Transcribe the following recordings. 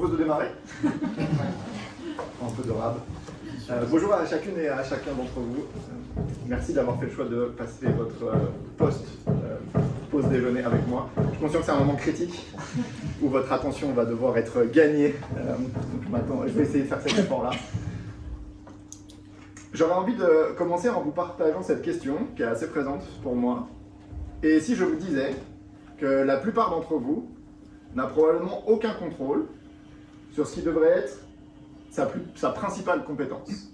propose de démarrer. Un peu de rab. Bonjour à chacune et à chacun d'entre vous. Merci d'avoir fait le choix de passer votre pause déjeuner avec moi. Je suis conscient que c'est un moment critique où votre attention va devoir être gagnée. Donc je vais essayer de faire cet effort-là. J'aurais envie de commencer en vous partageant cette question qui est assez présente pour moi. Et si je vous disais que la plupart d'entre vous n'a probablement aucun contrôle sur ce qui devrait être sa principale compétence.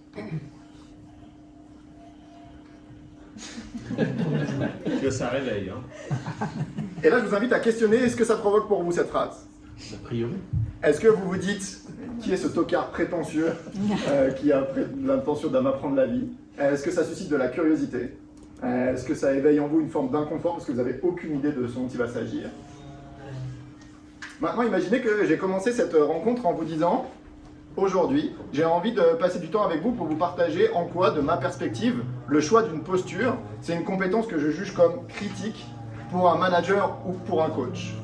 Que ça réveille. Hein. Et là, je vous invite à questionner ce que ça provoque pour vous, cette phrase. A priori. Est-ce que vous vous dites, qui est ce tocard prétentieux qui a l'intention de m'apprendre la vie? Est-ce que ça suscite de la curiosité? Est-ce que ça éveille en vous une forme d'inconfort parce que vous n'avez aucune idée de ce dont il va s'agir? Maintenant, imaginez que j'ai commencé cette rencontre en vous disant, aujourd'hui, j'ai envie de passer du temps avec vous pour vous partager en quoi, de ma perspective, le choix d'une posture, c'est une compétence que je juge comme critique pour un manager ou pour un coach.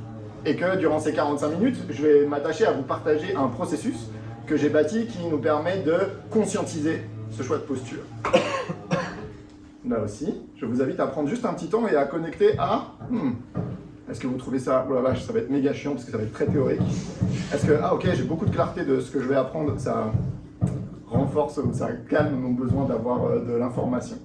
Et que durant ces 45 minutes, je vais m'attacher à vous partager un processus que j'ai bâti qui nous permet de conscientiser ce choix de posture. Là aussi, je vous invite à prendre juste un petit temps et à connecter à... Est-ce que vous trouvez ça... Oh la vache, ça va être méga chiant parce que ça va être très théorique. Est-ce que... Ah ok, j'ai beaucoup de clarté de ce que je vais apprendre. Ça renforce ou ça calme mon besoin d'avoir de l'information.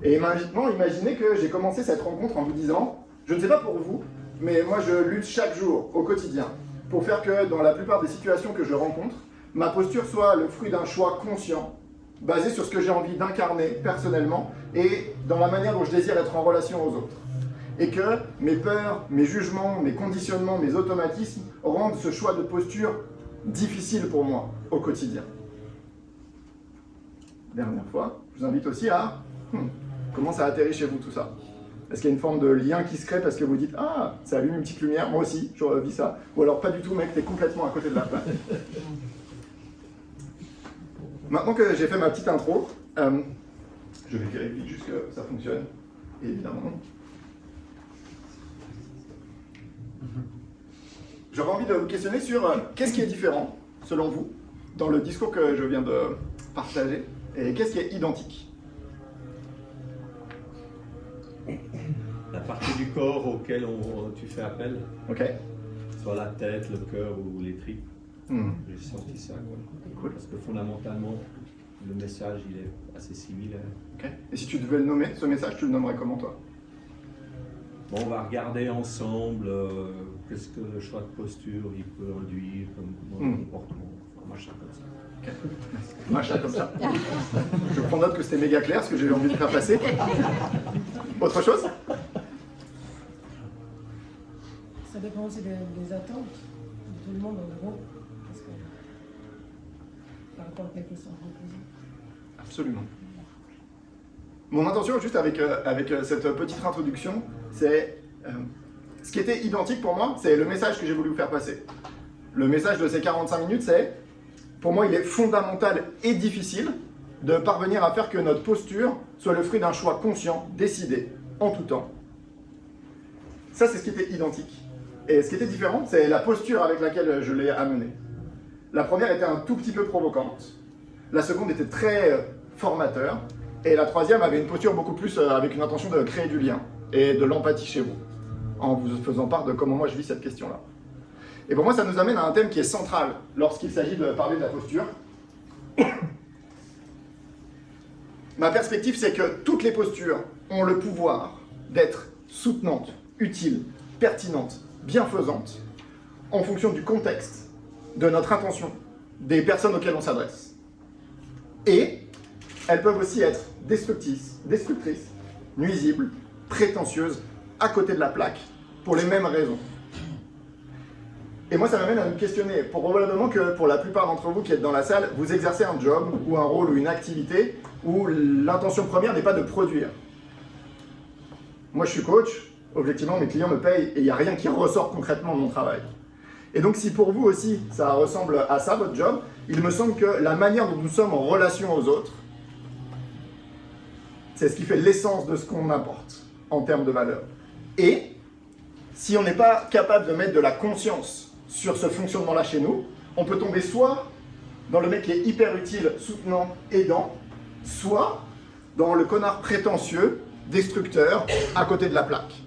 Et maintenant, imaginez que j'ai commencé cette rencontre en vous disant, je ne sais pas pour vous, mais moi je lutte chaque jour, au quotidien, pour faire que dans la plupart des situations que je rencontre, ma posture soit le fruit d'un choix conscient, basé sur ce que j'ai envie d'incarner personnellement et dans la manière dont je désire être en relation aux autres. Et que mes peurs, mes jugements, mes conditionnements, mes automatismes rendent ce choix de posture difficile pour moi au quotidien. Dernière fois, je vous invite aussi à... comment ça atterrit chez vous tout ça? Est-ce qu'il y a une forme de lien qui se crée parce que vous dites « Ah, ça allume une petite lumière, moi aussi, je revis ça. » Ou alors pas du tout, mec, t'es complètement à côté de la plaque. Maintenant que j'ai fait ma petite intro, je vais vérifier juste que ça fonctionne, évidemment. J'aurais envie de vous questionner sur qu'est-ce qui est différent, selon vous, dans le discours que je viens de partager, et qu'est-ce qui est identique? La partie du corps auquel tu fais appel, Ok. soit la tête, le cœur ou les tripes. J'ai senti ça. Cool. Parce que fondamentalement, le message il est assez similaire. Ok. Et si tu devais le nommer, ce message, tu le nommerais comment toi? Bon, on va regarder ensemble qu'est-ce que le choix de posture il peut induire comme comportement, un machin comme ça. Okay. Machin comme ça. Je prends note que c'était méga clair ce que j'ai envie de faire passer. Autre chose? Ça dépend aussi des attentes de tout le monde en gros, parce que par rapport à quelque chose en conclusion. Absolument. Mon intention, juste avec cette petite introduction, c'est ce qui était identique pour moi, c'est le message que j'ai voulu vous faire passer. Le message de ces 45 minutes, c'est, pour moi, il est fondamental et difficile de parvenir à faire que notre posture soit le fruit d'un choix conscient, décidé, en tout temps. Ça, c'est ce qui était identique. Et ce qui était différent, c'est la posture avec laquelle je l'ai amené. La première était un tout petit peu provocante. La seconde était très formateur. Et la troisième avait une posture beaucoup plus avec une intention de créer du lien et de l'empathie chez vous, en vous faisant part de comment moi je vis cette question-là. Et pour moi, ça nous amène à un thème qui est central lorsqu'il s'agit de parler de la posture. Ma perspective, c'est que toutes les postures ont le pouvoir d'être soutenantes, utiles, pertinentes, bienfaisantes, en fonction du contexte, de notre intention, des personnes auxquelles on s'adresse. Et elles peuvent aussi être destructrices, nuisibles, prétentieuses, à côté de la plaque, pour les mêmes raisons. Et moi, ça m'amène à me questionner. Probablement que pour la plupart d'entre vous qui êtes dans la salle, vous exercez un job, ou un rôle, ou une activité, où l'intention première n'est pas de produire. Moi, je suis coach, objectivement, mes clients me payent, et il n'y a rien qui ressort concrètement de mon travail. Et donc, si pour vous aussi, ça ressemble à ça, votre job, il me semble que la manière dont nous sommes en relation aux autres, c'est ce qui fait l'essence de ce qu'on apporte en termes de valeur. Et si on n'est pas capable de mettre de la conscience sur ce fonctionnement-là chez nous, on peut tomber soit dans le mec qui est hyper utile, soutenant, aidant, soit dans le connard prétentieux, destructeur, à côté de la plaque.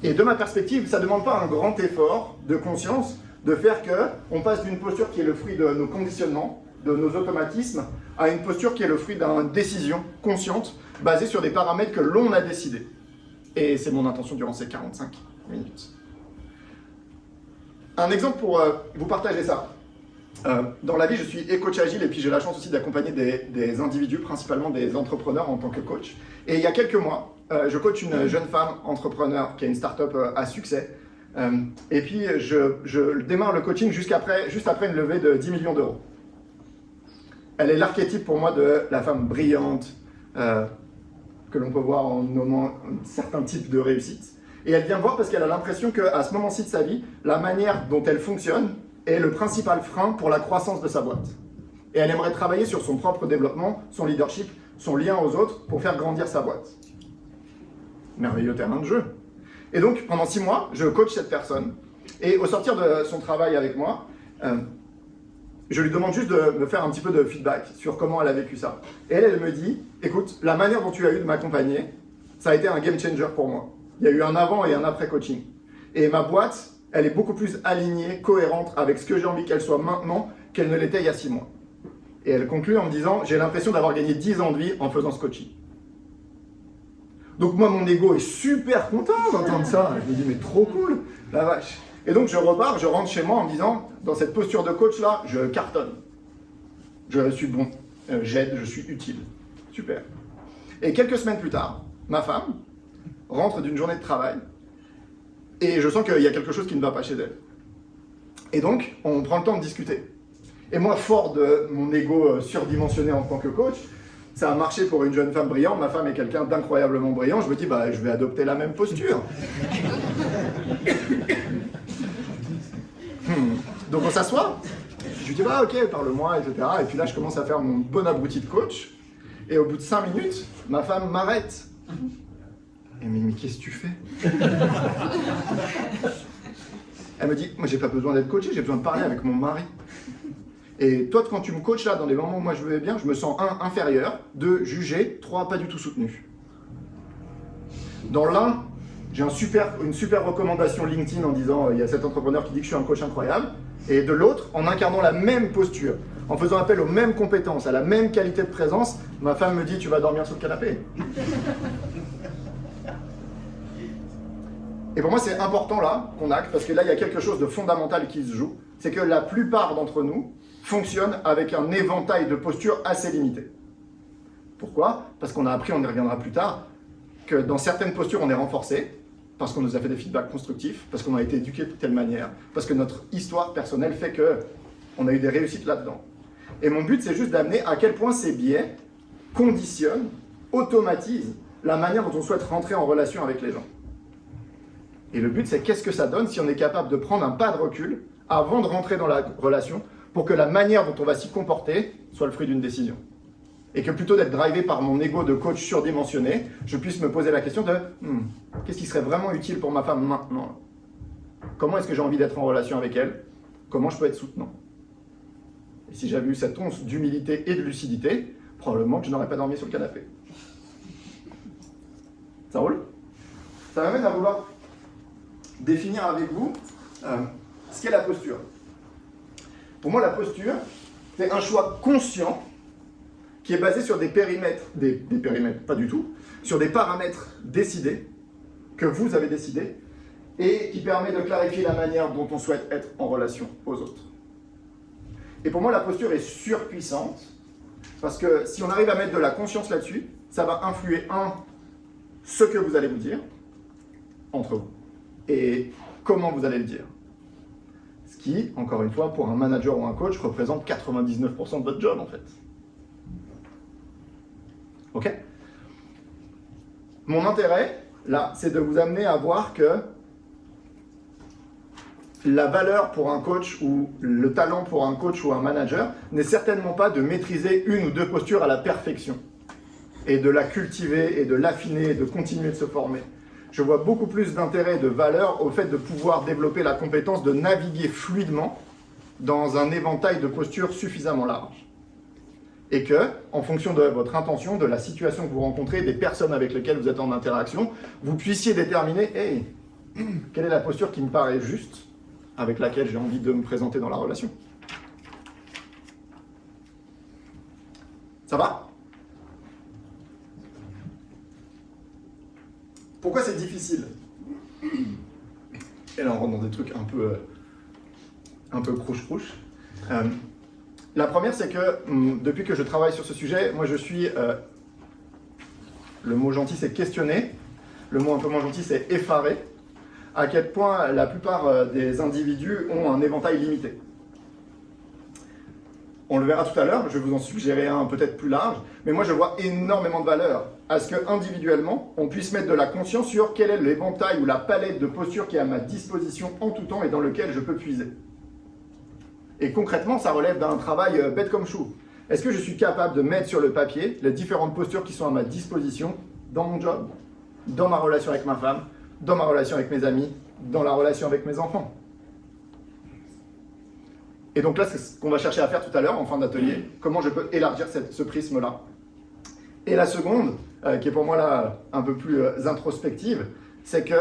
Et de ma perspective, ça ne demande pas un grand effort de conscience de faire qu'on passe d'une posture qui est le fruit de nos conditionnements, de nos automatismes, à une posture qui est le fruit d'une décision consciente basée sur des paramètres que l'on a décidés. Et c'est mon intention durant ces 45 minutes. Un exemple pour vous partager ça. Dans la vie, je suis coach agile et puis j'ai la chance aussi d'accompagner des individus, principalement des entrepreneurs en tant que coach. Et il y a quelques mois, je coach une jeune femme entrepreneur qui a une start-up à succès. Et puis je démarre le coaching juste après une levée de 10 millions d'euros. Elle est l'archétype pour moi de la femme brillante que l'on peut voir en nommant un certain type de réussite. Et elle vient me voir parce qu'elle a l'impression qu'à ce moment-ci de sa vie, la manière dont elle fonctionne est le principal frein pour la croissance de sa boîte. Et elle aimerait travailler sur son propre développement, son leadership, son lien aux autres pour faire grandir sa boîte. Merveilleux terrain de jeu. Et donc, pendant 6 mois, je coach cette personne. Et au sortir de son travail avec moi, je lui demande juste de me faire un petit peu de feedback sur comment elle a vécu ça. Et elle me dit, écoute, la manière dont tu as eu de m'accompagner, ça a été un game changer pour moi. Il y a eu un avant et un après coaching. Et ma boîte, elle est beaucoup plus alignée, cohérente avec ce que j'ai envie qu'elle soit maintenant qu'elle ne l'était il y a 6 mois. Et elle conclut en me disant, j'ai l'impression d'avoir gagné 10 ans de vie en faisant ce coaching. Donc moi, mon ego est super content d'entendre ça. Je me dis, mais trop cool, la vache. Et donc je repars, je rentre chez moi en me disant, dans cette posture de coach là, je cartonne. Je suis bon, j'aide, je suis utile. Super. Et quelques semaines plus tard, ma femme rentre d'une journée de travail et je sens qu'il y a quelque chose qui ne va pas chez elle. Et donc, on prend le temps de discuter. Et moi, fort de mon ego surdimensionné en tant que coach, ça a marché pour une jeune femme brillante. Ma femme est quelqu'un d'incroyablement brillant. Je me dis, bah, je vais adopter la même posture. Donc on s'assoit. Je lui dis, bah ok, parle-moi, etc. Et puis là, je commence à faire mon bon abruti de coach. Et au bout de 5 minutes, ma femme m'arrête. Et mais qu'est-ce que tu fais? Elle me dit, moi j'ai pas besoin d'être coaché, j'ai besoin de parler avec mon mari. Et toi, quand tu me coaches là, dans les moments où moi je vais bien, je me sens 1, inférieur, 2, jugé, 3, pas du tout soutenu. Dans l'un, j'ai une super recommandation LinkedIn en disant, il y a cet entrepreneur qui dit que je suis un coach incroyable. Et de l'autre, en incarnant la même posture, en faisant appel aux mêmes compétences, à la même qualité de présence, ma femme me dit, tu vas dormir sur le canapé. Et pour moi, c'est important là qu'on acte, parce que là, il y a quelque chose de fondamental qui se joue. C'est que la plupart d'entre nous fonctionnent avec un éventail de postures assez limité. Pourquoi? Parce qu'on a appris, on y reviendra plus tard, que dans certaines postures, on est renforcé, parce qu'on nous a fait des feedbacks constructifs, parce qu'on a été éduqué de telle manière, parce que notre histoire personnelle fait qu'on a eu des réussites là-dedans. Et mon but, c'est juste d'amener à quel point ces biais conditionnent, automatisent la manière dont on souhaite rentrer en relation avec les gens. Et le but, c'est qu'est-ce que ça donne si on est capable de prendre un pas de recul avant de rentrer dans la relation pour que la manière dont on va s'y comporter soit le fruit d'une décision. Et que plutôt d'être drivé par mon ego de coach surdimensionné, je puisse me poser la question de qu'est-ce qui serait vraiment utile pour ma femme maintenant? Comment est-ce que j'ai envie d'être en relation avec elle? Comment je peux être soutenant? Et si j'avais eu cette once d'humilité et de lucidité, probablement que je n'aurais pas dormi sur le canapé. Ça roule? Ça m'amène à vouloir définir avec vous ce qu'est la posture. Pour moi, la posture, c'est un choix conscient qui est basé sur des périmètres, des périmètres, pas du tout, sur des paramètres décidés, que vous avez décidés, et qui permet de clarifier la manière dont on souhaite être en relation aux autres. Et pour moi, la posture est surpuissante, parce que si on arrive à mettre de la conscience là-dessus, ça va influer, ce que vous allez vous dire, entre vous, et comment vous allez le dire. Ce qui, encore une fois, pour un manager ou un coach, représente 99% de votre job, en fait. Ok? Mon intérêt, là, c'est de vous amener à voir que la valeur pour un coach ou le talent pour un coach ou un manager n'est certainement pas de maîtriser 1 ou 2 postures à la perfection et de la cultiver et de l'affiner et de continuer de se former. je vois beaucoup plus d'intérêt et de valeur au fait de pouvoir développer la compétence de naviguer fluidement dans un éventail de postures suffisamment large. Et que, en fonction de votre intention, de la situation que vous rencontrez, des personnes avec lesquelles vous êtes en interaction, vous puissiez déterminer, hey, quelle est la posture qui me paraît juste, avec laquelle j'ai envie de me présenter dans la relation. Ça va? Pourquoi c'est difficile? Et là, on rentre dans des trucs un peu crouche-crouche. La première, c'est que depuis que je travaille sur ce sujet, moi je suis... le mot gentil, c'est questionner. Le mot un peu moins gentil, c'est effaré. À quel point la plupart des individus ont un éventail limité. On le verra tout à l'heure, je vais vous en suggérer un peut-être plus large, mais moi je vois énormément de valeur à ce qu'individuellement, on puisse mettre de la conscience sur quel est l'éventail ou la palette de postures qui est à ma disposition en tout temps et dans lequel je peux puiser. Et concrètement, ça relève d'un travail bête comme chou. Est-ce que je suis capable de mettre sur le papier les différentes postures qui sont à ma disposition dans mon job, dans ma relation avec ma femme, dans ma relation avec mes amis, dans la relation avec mes enfants? Et donc là, c'est ce qu'on va chercher à faire tout à l'heure en fin d'atelier, comment je peux élargir ce prisme-là. Et la seconde, qui est pour moi là un peu plus introspective, c'est que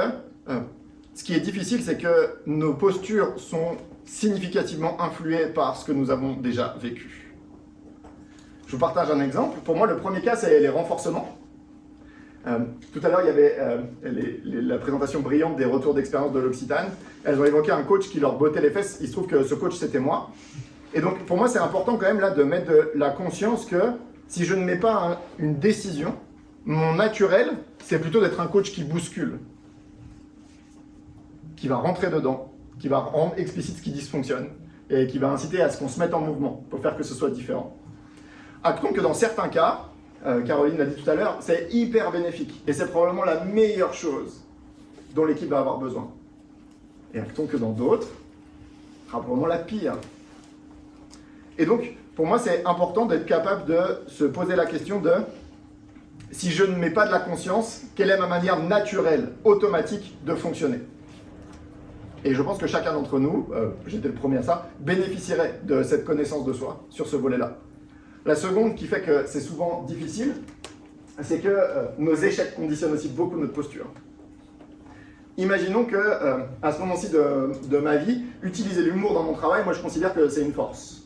ce qui est difficile, c'est que nos postures sont significativement influées par ce que nous avons déjà vécu. Je vous partage un exemple. Pour moi, le premier cas, c'est les renforcements. Tout à l'heure, il y avait la présentation brillante des retours d'expérience de l'Occitane. Elles ont évoqué un coach qui leur bottait les fesses. Il se trouve que ce coach, c'était moi. Et donc, pour moi, c'est important quand même là de mettre de la conscience que si je ne mets pas une décision, mon naturel, c'est plutôt d'être un coach qui bouscule, qui va rentrer dedans, qui va rendre explicite ce qui dysfonctionne et qui va inciter à ce qu'on se mette en mouvement pour faire que ce soit différent. Actons que dans certains cas, Caroline l'a dit tout à l'heure, c'est hyper bénéfique. Et c'est probablement la meilleure chose dont l'équipe va avoir besoin. Et actons que dans d'autres, ce sera probablement la pire. Et donc, pour moi, c'est important d'être capable de se poser la question de si je ne mets pas de la conscience, quelle est ma manière naturelle, automatique de fonctionner? Et je pense que chacun d'entre nous, j'étais le premier à ça, bénéficierait de cette connaissance de soi sur ce volet-là. La seconde qui fait que c'est souvent difficile, c'est que nos échecs conditionnent aussi beaucoup notre posture. Imaginons que, à ce moment-ci de ma vie, utiliser l'humour dans mon travail, moi je considère que c'est une force.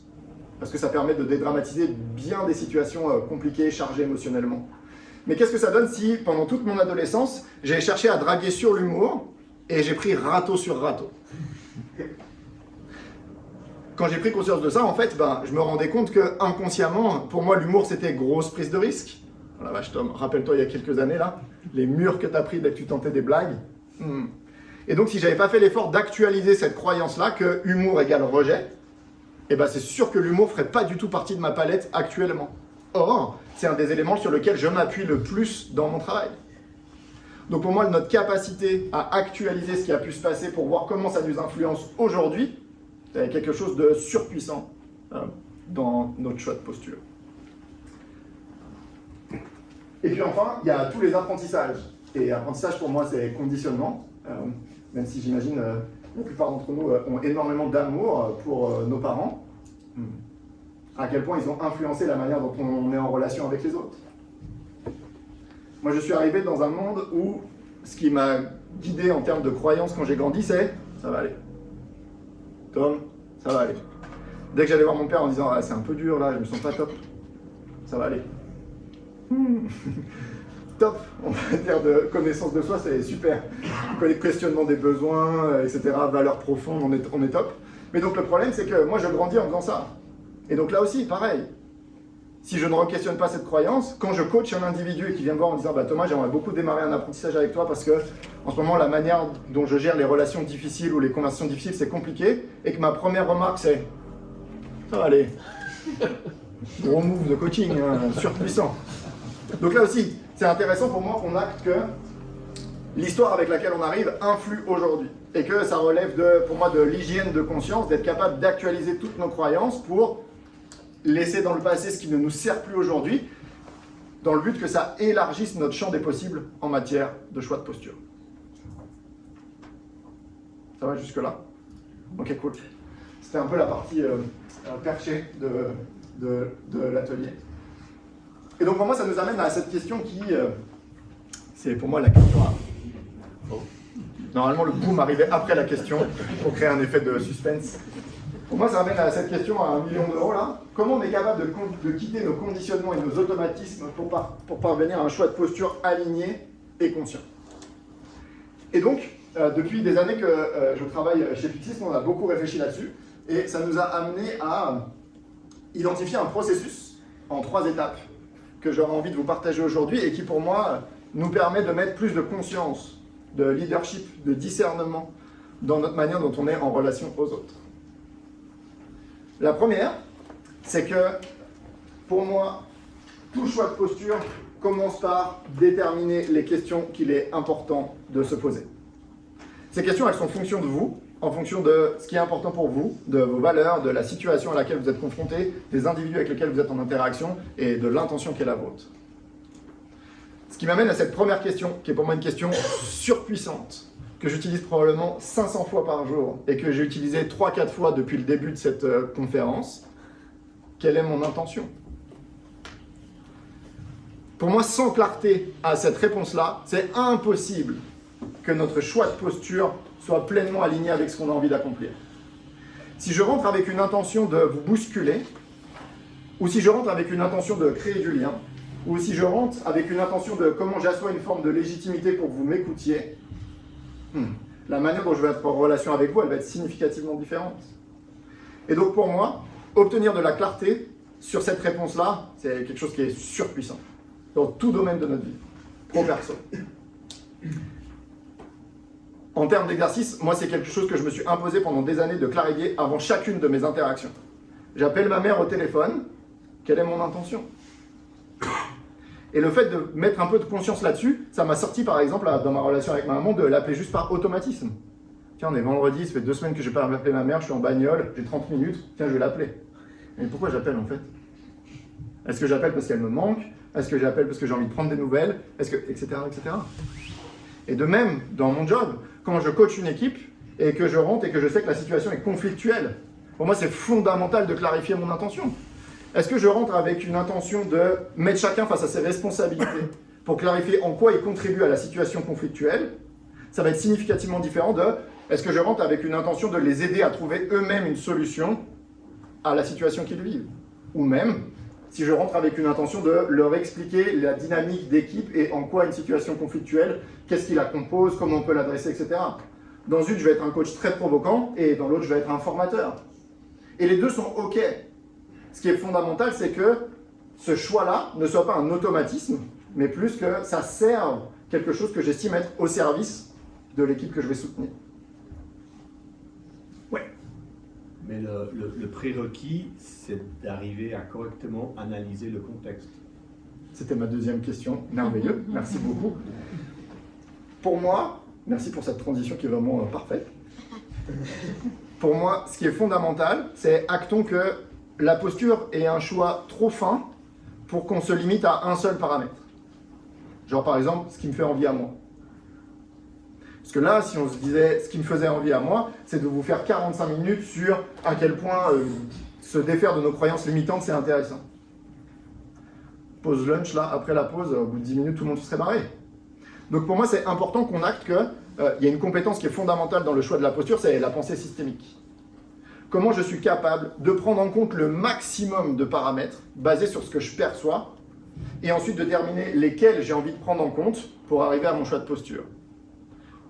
Parce que ça permet de dédramatiser bien des situations compliquées, chargées émotionnellement. Mais qu'est-ce que ça donne si, pendant toute mon adolescence, j'ai cherché à draguer sur l'humour et j'ai pris râteau sur râteau? Quand j'ai pris conscience de ça, en fait, je me rendais compte que inconsciemment, pour moi, l'humour, c'était grosse prise de risque. Oh la vache, Tom, rappelle-toi, il y a quelques années, là, les murs que tu as pris dès que tu tentais des blagues. Et donc, si j'avais pas fait l'effort d'actualiser cette croyance-là, que humour égale rejet, c'est sûr que l'humour ferait pas du tout partie de ma palette actuellement. Or, c'est un des éléments sur lesquels je m'appuie le plus dans mon travail. Donc pour moi, notre capacité à actualiser ce qui a pu se passer pour voir comment ça nous influence aujourd'hui, c'est quelque chose de surpuissant dans notre choix de posture. Et puis enfin, il y a tous les apprentissages. Et apprentissage pour moi, c'est conditionnement. Même si j'imagine la plupart d'entre nous ont énormément d'amour pour nos parents. À quel point ils ont influencé la manière dont on est en relation avec les autres. Moi, je suis arrivé dans un monde où ce qui m'a guidé en termes de croyances quand j'ai grandi, c'est « ça va aller ». Tom, ça va aller. Dès que j'allais voir mon père en disant « ah, c'est un peu dur là, je me sens pas top », ça va aller. Top, on va dire, de connaissance de soi, c'est super. Questionnement des besoins, etc., valeurs profondes, on est top. Mais donc le problème, c'est que moi, je grandis en faisant ça. Et donc là aussi, pareil. Si je ne re-questionne pas cette croyance, quand je coach un individu et qu'il vient me voir en disant Thomas, j'aimerais beaucoup démarrer un apprentissage avec toi parce que en ce moment, la manière dont je gère les relations difficiles ou les conversations difficiles, c'est compliqué, et que ma première remarque, c'est ça va aller. Gros move de coaching, surpuissant. Donc là aussi, c'est intéressant pour moi qu'on acte que l'histoire avec laquelle on arrive influe aujourd'hui. Et que ça relève pour moi de l'hygiène de conscience, d'être capable d'actualiser toutes nos croyances pour laisser dans le passé ce qui ne nous sert plus aujourd'hui, dans le but que ça élargisse notre champ des possibles en matière de choix de posture. Ça va jusque-là? Ok, cool. C'était un peu la partie perchée de l'atelier. Et donc pour moi, ça nous amène à cette question qui... c'est pour moi la question à... Normalement, le boom arrivait après la question pour créer un effet de suspense. Pour moi, ça amène à cette question à 1 million d'euros là. Comment on est capable de quitter nos conditionnements et nos automatismes pour parvenir à un choix de posture aligné et conscient? Et donc, depuis des années que je travaille chez Pixis, on a beaucoup réfléchi là-dessus. Et ça nous a amené à identifier un processus en 3 étapes que j'aurais envie de vous partager aujourd'hui et qui, pour moi, nous permet de mettre plus de conscience, de leadership, de discernement dans notre manière dont on est en relation aux autres. La première, c'est que, pour moi, tout choix de posture commence par déterminer les questions qu'il est important de se poser. Ces questions, elles sont en fonction de vous, en fonction de ce qui est important pour vous, de vos valeurs, de la situation à laquelle vous êtes confrontés, des individus avec lesquels vous êtes en interaction et de l'intention qui est la vôtre. Ce qui m'amène à cette première question, qui est pour moi une question surpuissante, que j'utilise probablement 500 fois par jour et que j'ai utilisé 3-4 fois depuis le début de cette conférence. Quelle est mon intention? Pour moi, sans clarté à cette réponse-là, c'est impossible que notre choix de posture soit pleinement aligné avec ce qu'on a envie d'accomplir. Si je rentre avec une intention de vous bousculer, ou si je rentre avec une intention de créer du lien, ou si je rentre avec une intention de comment j'assois une forme de légitimité pour que vous m'écoutiez, la manière dont je vais être en relation avec vous, elle va être significativement différente. Et donc pour moi, obtenir de la clarté sur cette réponse-là, c'est quelque chose qui est surpuissant dans tout domaine de notre vie, pro-perso. En termes d'exercice, moi c'est quelque chose que je me suis imposé pendant des années de clarifier avant chacune de mes interactions. J'appelle ma mère au téléphone, quelle est mon intention? Et le fait de mettre un peu de conscience là-dessus, ça m'a sorti par exemple dans ma relation avec ma maman de l'appeler juste par automatisme. Tiens, on est vendredi, ça fait 2 semaines que je n'ai pas appelé ma mère, je suis en bagnole, j'ai 30 minutes, tiens, je vais l'appeler. Mais pourquoi j'appelle en fait? Est-ce que j'appelle parce qu'elle me manque? Est-ce que j'appelle parce que j'ai envie de prendre des nouvelles? Etc., etc. Et de même, dans mon job, quand je coach une équipe et que je rentre et que je sais que la situation est conflictuelle, pour moi c'est fondamental de clarifier mon intention. Est-ce que je rentre avec une intention de mettre chacun face à ses responsabilités pour clarifier en quoi il contribue à la situation conflictuelle? Ça va être significativement différent de est-ce que je rentre avec une intention de les aider à trouver eux-mêmes une solution à la situation qu'ils vivent? Ou même, si je rentre avec une intention de leur expliquer la dynamique d'équipe et en quoi une situation conflictuelle, qu'est-ce qui la compose, comment on peut l'adresser, etc. Dans une, je vais être un coach très provoquant et dans l'autre, je vais être un formateur. Et les deux sont OK. Ce qui est fondamental, c'est que ce choix-là ne soit pas un automatisme, mais plus que ça serve quelque chose que j'estime être au service de l'équipe que je vais soutenir. Ouais. Mais le prérequis, c'est d'arriver à correctement analyser le contexte. C'était ma deuxième question. Merveilleux, merci beaucoup. Pour moi, merci pour cette transition qui est vraiment parfaite. Pour moi, ce qui est fondamental, c'est actons que la posture est un choix trop fin pour qu'on se limite à un seul paramètre. Genre par exemple, ce qui me fait envie à moi. Parce que là, si on se disait ce qui me faisait envie à moi, c'est de vous faire 45 minutes sur à quel point se défaire de nos croyances limitantes, c'est intéressant. Pause lunch, là, après la pause, au bout de 10 minutes, tout le monde se serait barré. Donc pour moi, c'est important qu'on acte qu'il y a une compétence qui est fondamentale dans le choix de la posture, c'est la pensée systémique. Comment je suis capable de prendre en compte le maximum de paramètres basés sur ce que je perçois et ensuite de déterminer lesquels j'ai envie de prendre en compte pour arriver à mon choix de posture.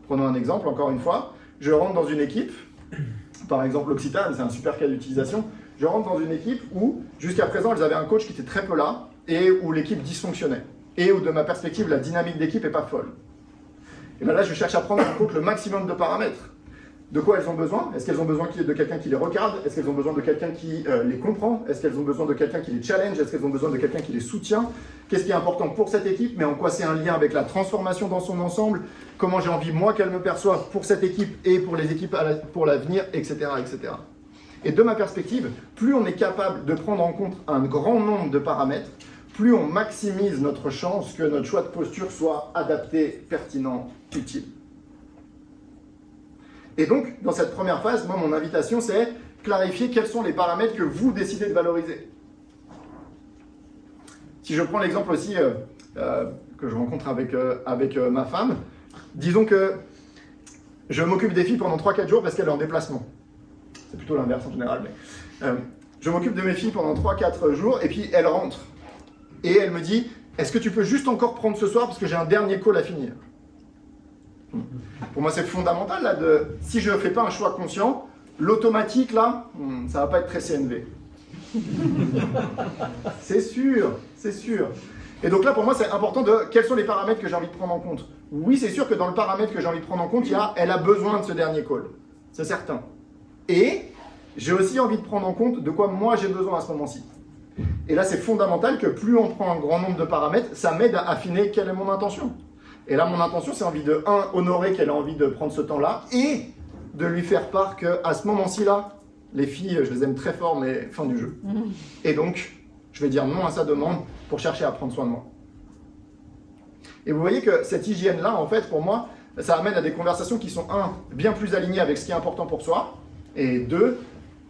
Prenons un exemple, encore une fois. Je rentre dans une équipe, par exemple l'Occitane, c'est un super cas d'utilisation. Je rentre dans une équipe où, jusqu'à présent, ils avaient un coach qui était très peu là et où l'équipe dysfonctionnait. Et où, de ma perspective, la dynamique d'équipe n'est pas folle. Et bien là, je cherche à prendre en compte le maximum de paramètres. De quoi elles ont besoin? Est-ce qu'elles ont besoin de quelqu'un qui les regarde? Est-ce qu'elles ont besoin de quelqu'un qui les comprend? Est-ce qu'elles ont besoin de quelqu'un qui les challenge? Est-ce qu'elles ont besoin de quelqu'un qui les soutient? Qu'est-ce qui est important pour cette équipe? Mais en quoi c'est un lien avec la transformation dans son ensemble? Comment j'ai envie, moi, qu'elle me perçoive pour cette équipe et pour les équipes pour l'avenir, etc., etc. Et de ma perspective, plus on est capable de prendre en compte un grand nombre de paramètres, plus on maximise notre chance que notre choix de posture soit adapté, pertinent, utile. Et donc, dans cette première phase, moi, mon invitation, c'est clarifier quels sont les paramètres que vous décidez de valoriser. Si je prends l'exemple aussi que je rencontre avec ma femme, disons que je m'occupe des filles pendant 3-4 jours parce qu'elle est en déplacement. C'est plutôt l'inverse en général, mais je m'occupe de mes filles pendant 3-4 jours et puis elle rentre. Et elle me dit, est-ce que tu peux juste encore prendre ce soir parce que j'ai un dernier call à finir. Pour moi, c'est fondamental, là, si je ne fais pas un choix conscient, l'automatique, là, ça ne va pas être très CNV. C'est sûr, c'est sûr. Et donc là, pour moi, c'est important de quels sont les paramètres que j'ai envie de prendre en compte. Oui, c'est sûr que dans le paramètre que j'ai envie de prendre en compte, il y a elle a besoin de ce dernier call. C'est certain. Et j'ai aussi envie de prendre en compte de quoi moi j'ai besoin à ce moment-ci. Et là, c'est fondamental que plus on prend un grand nombre de paramètres, ça m'aide à affiner quelle est mon intention. Et là, mon intention, c'est envie de, honorer qu'elle a envie de prendre ce temps-là et de lui faire part qu'à ce moment-ci, là, les filles, je les aime très fort, mais fin du jeu. Et donc, je vais dire non à sa demande pour chercher à prendre soin de moi. Et vous voyez que cette hygiène-là, en fait, pour moi, ça amène à des conversations qui sont, bien plus alignées avec ce qui est important pour soi, et 2,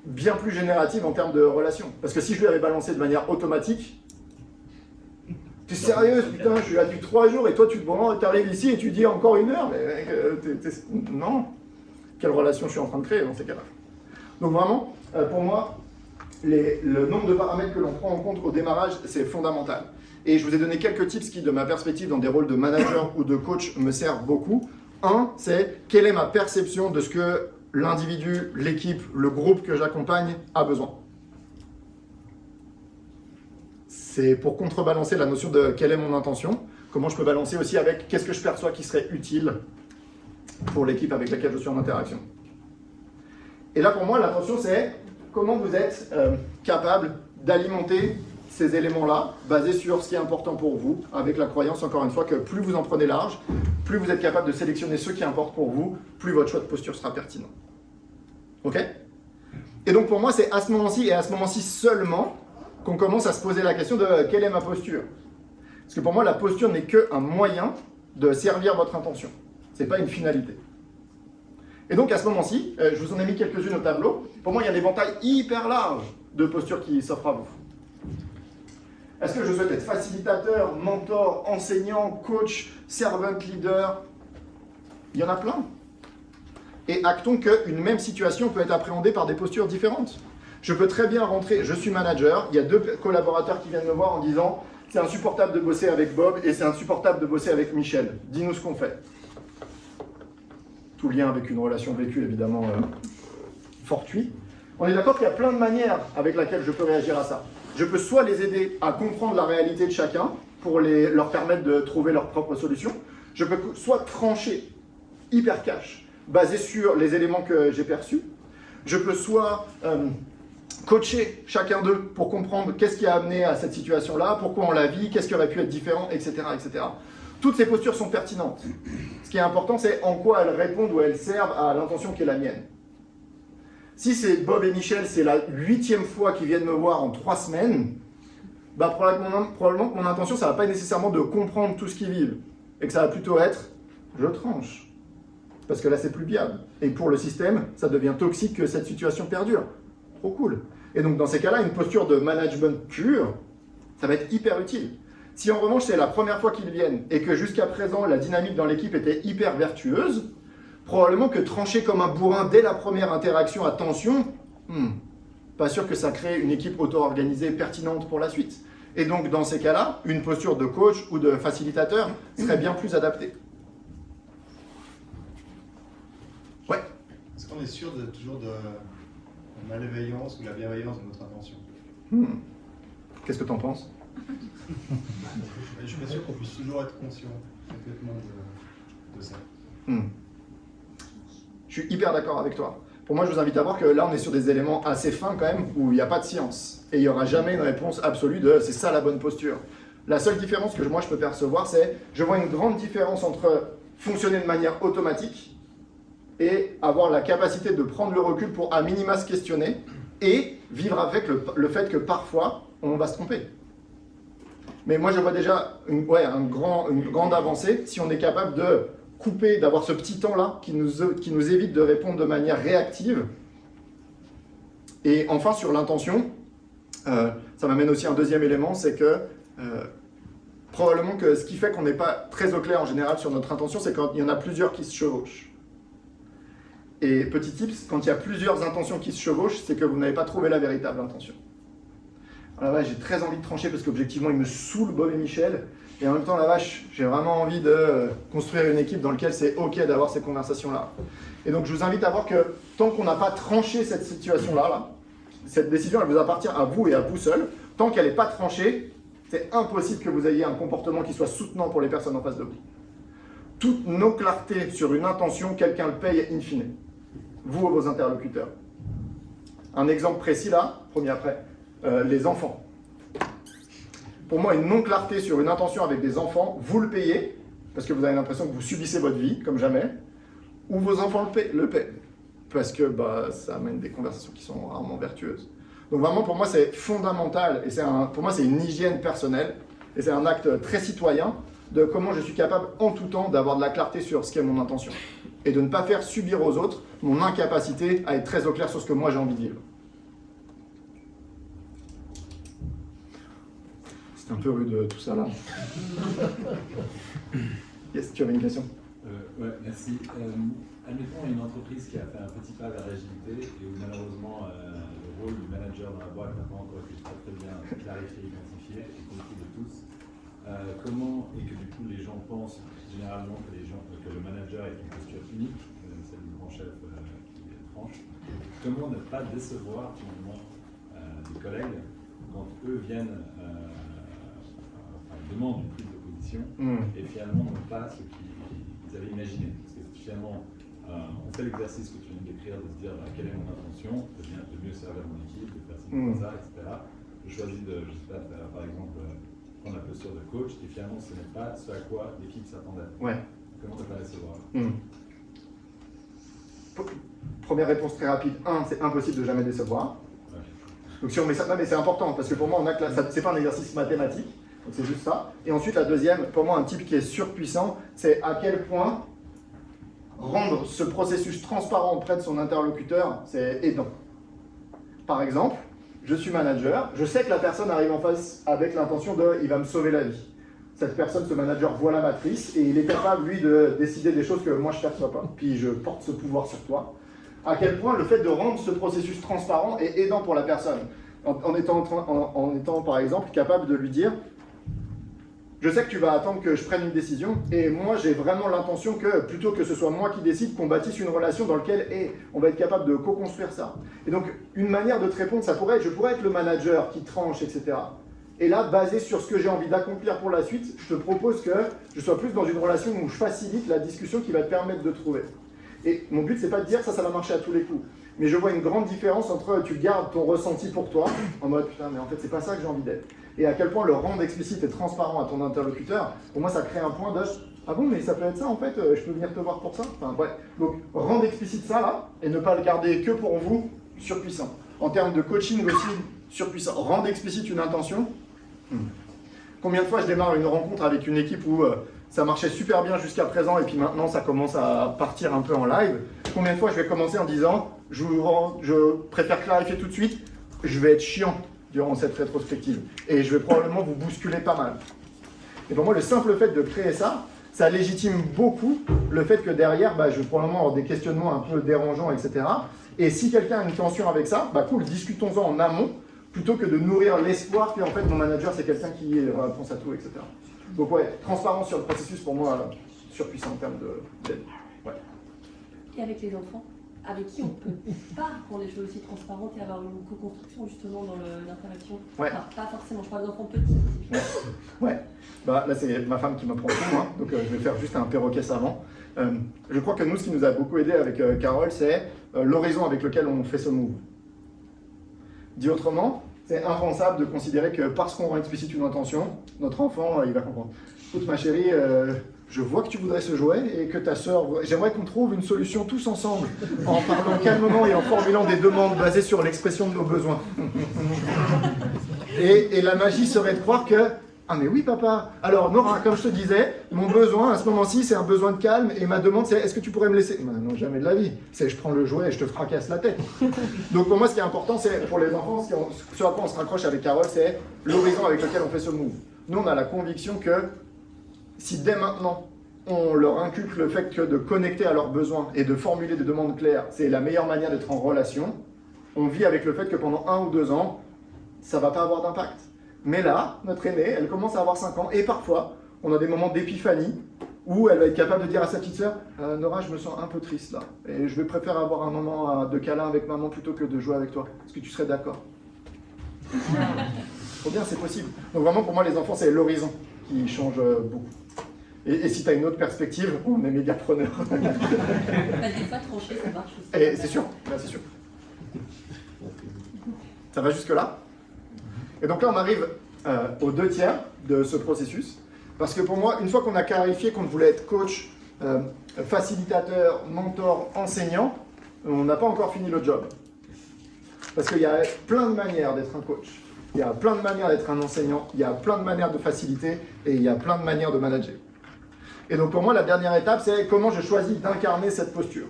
bien plus génératives en termes de relations. Parce que si je lui avais balancé de manière automatique, t'es sérieuse, putain, je suis là depuis 3 jours et toi tu te arrives ici et tu dis encore 1 heure, mais non. Quelle relation je suis en train de créer dans ces cas-là? Donc vraiment, pour moi, le nombre de paramètres que l'on prend en compte au démarrage, c'est fondamental. Et je vous ai donné quelques tips qui, de ma perspective, dans des rôles de manager ou de coach, me servent beaucoup. 1, c'est quelle est ma perception de ce que l'individu, l'équipe, le groupe que j'accompagne a besoin. C'est pour contrebalancer la notion de quelle est mon intention, comment je peux balancer aussi avec qu'est-ce que je perçois qui serait utile pour l'équipe avec laquelle je suis en interaction. Et là, pour moi, l'intention, c'est comment vous êtes capable d'alimenter ces éléments-là, basés sur ce qui est important pour vous, avec la croyance, encore une fois, que plus vous en prenez large, plus vous êtes capable de sélectionner ceux qui importent pour vous, plus votre choix de posture sera pertinent. Ok? Et donc, pour moi, c'est à ce moment-ci, et à ce moment-ci seulement, qu'on commence à se poser la question de quelle est ma posture. Parce que pour moi, la posture n'est qu'un moyen de servir votre intention. Ce n'est pas une finalité. Et donc, à ce moment-ci, je vous en ai mis quelques-unes au tableau. Pour moi, il y a un éventail hyper large de postures qui s'offrent à vous. Est-ce que je souhaite être facilitateur, mentor, enseignant, coach, servant leader? Il y en a plein. Et actons qu'une même situation peut être appréhendée par des postures différentes. Je peux très bien rentrer, je suis manager, il y a 2 collaborateurs qui viennent me voir en disant « C'est insupportable de bosser avec Bob et c'est insupportable de bosser avec Michel. Dis-nous ce qu'on fait. » Tout lien avec une relation vécue, évidemment, fortuite. On est d'accord qu'il y a plein de manières avec lesquelles je peux réagir à ça. Je peux soit les aider à comprendre la réalité de chacun pour leur permettre de trouver leur propre solution. Je peux soit trancher, hyper cash, basé sur les éléments que j'ai perçus. Je peux soit coacher chacun d'eux pour comprendre qu'est-ce qui a amené à cette situation-là, pourquoi on la vit, qu'est-ce qui aurait pu être différent, etc., etc. Toutes ces postures sont pertinentes. Ce qui est important, c'est en quoi elles répondent ou elles servent à l'intention qui est la mienne. Si c'est Bob et Michel, c'est la 8e fois qu'ils viennent me voir en 3 semaines, bah probablement que mon intention, ça ne va pas être nécessairement de comprendre tout ce qu'ils vivent. Et que ça va plutôt être, je tranche. Parce que là, c'est plus viable. Et pour le système, ça devient toxique que cette situation perdure. Trop cool. Et donc, dans ces cas-là, une posture de management pure, ça va être hyper utile. Si en revanche, c'est la première fois qu'ils viennent et que jusqu'à présent, la dynamique dans l'équipe était hyper vertueuse, probablement que trancher comme un bourrin dès la première interaction à tension, pas sûr que ça crée une équipe auto-organisée pertinente pour la suite. Et donc, dans ces cas-là, une posture de coach ou de facilitateur serait bien plus adaptée. Ouais. Est-ce qu'on est sûr toujours de la malveillance ou la bienveillance de notre intention? Qu'est-ce que tu en penses? Je suis pas sûr qu'on puisse toujours être conscient complètement de ça. Je suis hyper d'accord avec toi. Pour moi, je vous invite à voir que là, on est sur des éléments assez fins quand même, où il n'y a pas de science. Et il n'y aura jamais une réponse absolue de « c'est ça la bonne posture ». La seule différence que moi, je peux percevoir, c'est je vois une grande différence entre fonctionner de manière automatique et avoir la capacité de prendre le recul pour à minima se questionner et vivre avec le fait que parfois, on va se tromper. Mais moi, je vois déjà une grande avancée si on est capable de couper, d'avoir ce petit temps-là qui nous évite de répondre de manière réactive. Et enfin, sur l'intention, ça m'amène aussi à un deuxième élément, c'est que probablement que ce qui fait qu'on n'est pas très au clair en général sur notre intention, c'est quand il y en a plusieurs qui se chevauchent. Et petit tips, quand il y a plusieurs intentions qui se chevauchent, c'est que vous n'avez pas trouvé la véritable intention. Alors là, j'ai très envie de trancher parce qu'objectivement, il me saoule Bob et Michel. Et en même temps, la vache, j'ai vraiment envie de construire une équipe dans laquelle c'est OK d'avoir ces conversations-là. Et donc, je vous invite à voir que tant qu'on n'a pas tranché cette situation-là, cette décision, elle vous appartient à vous et à vous seul. Tant qu'elle n'est pas tranchée, c'est impossible que vous ayez un comportement qui soit soutenant pour les personnes en face de vous. Toutes nos clartés sur une intention, quelqu'un le paye in fine. Vous ou vos interlocuteurs. Un exemple précis là, premier après, les enfants. Pour moi, une non-clarté sur une intention avec des enfants, vous le payez, parce que vous avez l'impression que vous subissez votre vie, comme jamais, ou vos enfants le paient, parce que ça amène des conversations qui sont rarement vertueuses. Donc vraiment, pour moi, c'est fondamental, et pour moi, c'est une hygiène personnelle, et c'est un acte très citoyen, de comment je suis capable, en tout temps, d'avoir de la clarté sur ce qu'est mon intention, et de ne pas faire subir aux autres mon incapacité à être très au clair sur ce que moi j'ai envie de vivre. C'est un peu rude tout ça là. Yes, tu avais une question? Ouais, merci. Admettons une entreprise qui a fait un petit pas vers l'agilité et où malheureusement le rôle du manager dans la boîte n'a pas encore été très bien clarifié, identifié et compris de tous. Et que du coup les gens pensent généralement que le manager est une posture unique, celle du grand chef qui tranche. Comment ne pas décevoir finalement des collègues quand eux demandent une prise de position et finalement n'ont pas ce qu'ils avaient imaginé. Parce que finalement, on fait l'exercice que tu viens de décrire, de se dire quelle est mon intention, de mieux servir mon équipe, de faire ci, de faire ça, etc. Je choisis de, je sais pas, par exemple, prendre la posture de coach et finalement ce n'est pas ce à quoi l'équipe s'attendait. Ouais. Comment ne pas décevoir? Première réponse très rapide. 1, c'est impossible de jamais décevoir. Ouais. Donc si on met ça, non mais c'est important parce que pour moi, c'est pas un exercice mathématique. Donc c'est juste ça. Et ensuite, la deuxième, pour moi, un type qui est surpuissant, c'est à quel point rendre ce processus transparent auprès de son interlocuteur, c'est aidant. Par exemple, je suis manager, je sais que la personne arrive en face avec l'intention de « il va me sauver la vie ». Cette personne, ce manager, voit la matrice et il est capable, lui, de décider des choses que moi, je ne perçois pas. Puis je porte ce pouvoir sur toi. À quel point le fait de rendre ce processus transparent est aidant pour la personne. En étant, par exemple, capable de lui dire « je sais que tu vas attendre que je prenne une décision et moi j'ai vraiment l'intention que plutôt que ce soit moi qui décide, qu'on bâtisse une relation dans laquelle on va être capable de co-construire ça. » Et donc une manière de te répondre, ça pourrait être, je pourrais être le manager qui tranche, etc. Et là, basé sur ce que j'ai envie d'accomplir pour la suite, je te propose que je sois plus dans une relation où je facilite la discussion qui va te permettre de trouver. Et mon but, c'est pas de dire ça va marcher à tous les coups. Mais je vois une grande différence entre tu gardes ton ressenti pour toi, en mode putain, mais en fait, c'est pas ça que j'ai envie d'être. Et à quel point le rendre explicite et transparent à ton interlocuteur, pour moi, ça crée un point de ah bon, mais ça peut être ça en fait, je peux venir te voir pour ça. Enfin, ouais. Donc, rendre explicite ça là, et ne pas le garder que pour vous, surpuissant. En termes de coaching aussi, surpuissant. Rendre explicite une intention. Combien de fois je démarre une rencontre avec une équipe où ça marchait super bien jusqu'à présent et puis maintenant ça commence à partir un peu en live. Combien de fois je vais commencer en disant je préfère clarifier tout de suite, je vais être chiant durant cette rétrospective et je vais probablement vous bousculer pas mal. Et pour moi, le simple fait de créer ça, ça légitime beaucoup le fait que derrière, je vais probablement avoir des questionnements un peu dérangeants, etc. Et si quelqu'un a une tension avec ça, cool, discutons-en en amont, plutôt que de nourrir l'espoir que en fait, mon manager, c'est quelqu'un qui réponse à tout, etc. Donc ouais, transparence sur le processus, pour moi, surpuissant en termes d'aide. Ouais. Et avec les enfants, avec qui on ne peut pas rendre les choses aussi transparentes et avoir une co-construction justement dans l'interaction. Ouais. Enfin, pas forcément, je parle d'enfants petits. Ouais. Là c'est ma femme qui m'apprend tout, hein, donc je vais faire juste un perroquet savant. Je crois que nous, ce qui nous a beaucoup aidé avec Carole, c'est l'horizon avec lequel on fait ce move. Dit autrement, c'est impensable de considérer que parce qu'on rend explicite une intention, notre enfant, il va comprendre. Écoute ma chérie, je vois que tu voudrais ce jouet et que ta sœur, j'aimerais qu'on trouve une solution tous ensemble, en parlant calmement et en formulant des demandes basées sur l'expression de nos besoins. Et la magie serait de croire que Ah mais oui papa. Alors Nora, comme je te disais, mon besoin à ce moment-ci c'est un besoin de calme et ma demande c'est est-ce que tu pourrais me laisser? Non, jamais de la vie. C'est je prends le jouet et je te fracasse la tête. Donc pour moi ce qui est important c'est pour les enfants, ce à quoi on se raccroche avec Carole, c'est l'horizon avec lequel on fait ce move. Nous on a la conviction que si dès maintenant on leur inculque le fait que de connecter à leurs besoins et de formuler des demandes claires, c'est la meilleure manière d'être en relation, on vit avec le fait que pendant 1 ou 2 ans, ça ne va pas avoir d'impact. Mais là, notre aînée, elle commence à avoir 5 ans et parfois, on a des moments d'épiphanie où elle va être capable de dire à sa petite sœur Nora, je me sens un peu triste là et je vais préférer avoir un moment de câlin avec maman plutôt que de jouer avec toi. Est-ce que tu serais d'accord? Trop bien, c'est possible. Donc vraiment, pour moi, les enfants, c'est l'horizon qui change beaucoup. Et si tu as une autre perspective, on est méga preneur. Bah, des fois, trancher, ça marche aussi. Et c'est sûr, là, c'est sûr. Ça va jusque-là? Et donc là, on arrive aux 2 tiers de ce processus. Parce que pour moi, une fois qu'on a clarifié qu'on voulait être coach, facilitateur, mentor, enseignant, on n'a pas encore fini le job. Parce qu'il y a plein de manières d'être un coach. Il y a plein de manières d'être un enseignant. Il y a plein de manières de faciliter. Et il y a plein de manières de manager. Et donc pour moi, la dernière étape, c'est comment je choisis d'incarner cette posture.